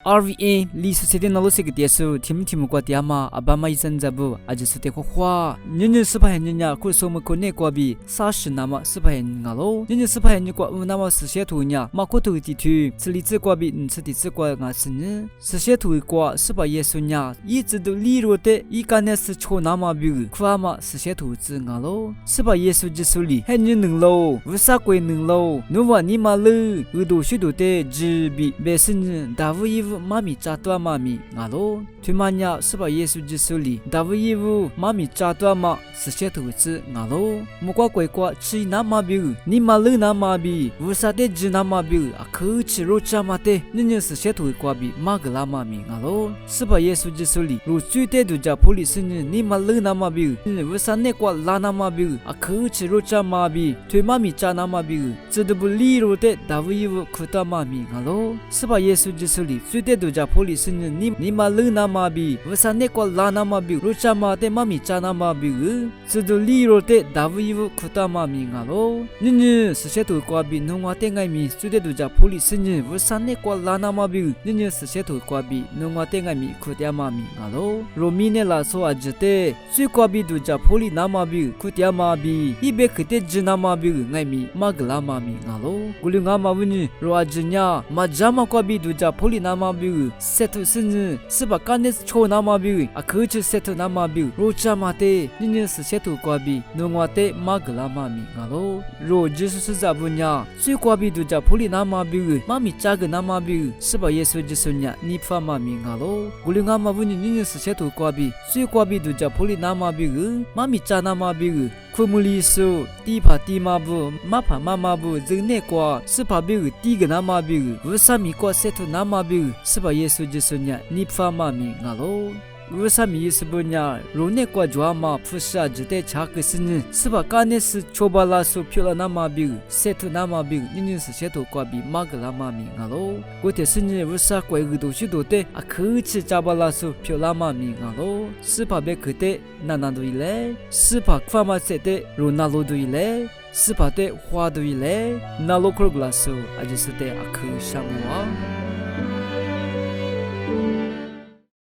RVA 里是谁的那路些个电视，听过点嘛？阿爸妈一阵子不，阿就是得花，人是怕人家，可是我们国内过比30那么是怕人家喽，人是怕人家过那么是些图呢，马可图地图，这里只过比这里只过俺是呢，是些图过是怕耶稣呢，一直都理路的，一个呢是错那么比，可阿嘛是些图子俺喽，是怕耶稣就是里，很人能喽，为啥鬼能喽？努瓦尼马了，耳朵许多的只比别是呢，大夫衣服。妈咪扎多妈咪，俺喽，推嘛呀是把耶稣基督里，大卫衣服妈咪扎多嘛，是些图子俺喽，木瓜鬼瓜吃那嘛比，你嘛了那嘛比，为啥的只那嘛比，啊可吃肉吃嘛的，人是些图瓜比，马个拉嘛咪俺喽，是把耶稣基督里，如最得度家普利斯呢，你嘛了那嘛比，为啥那瓜拉那嘛比，啊可吃肉吃嘛比，推妈咪扎那嘛比，这都不理肉的，大卫衣服苦大嘛咪俺喽，是把耶稣基督里最得度家普利斯呢，你嘛了那嘛比，为啥那瓜拉那嘛比，肉吃嘛的妈咪扎那嘛比，这都理肉的，大卫衣服苦大嘛咪俺喽，人是些图瓜比，农话的爱咪最得度家普利斯呢，为啥那瓜拉那嘛比，人是些图瓜比，农话的爱咪苦大嘛咪俺喽，罗米呢拉说阿只的，最瓜比度家普利那嘛比，苦大嘛比，一百克的只那嘛比，爱咪马格拉嘛咪俺喽，古里俺嘛问你，罗阿只呀，嘛加嘛瓜比度家普利那嘛比。setu sini sebab kanis cho nama bi akhir setu nama bi rocha mate nini setu kwabi nungwate magla mami ngalo ro Jesus zabunya sui kwabi duja puli nama bi mami chag nama bi sebab Yesus Jesunya nifa mami ngalo gulinga mabuni nini setu kwabi sui kwabi duja puli nama bi mami cha nama bi kumuli su tipa timabu mapa mamabu zingne kwa sepa bi tiga nama bi usami kwa setu nama bi sebab Yesus Jesunya nifa mami ngalo usami Yesunya rone kwa juama pusha jete chak sini sebab kanes chobala su pula nama bi setu nama bi nini setu kwa bi magla mami ngalo gote sini usa kwa gudo shidote akhuchi chabala su pula mami ngalo sebab bekete nanando ile sebab fama sete ronaldo ile sebab te hwa ile nalo kroglasu ajisute akhu shamwa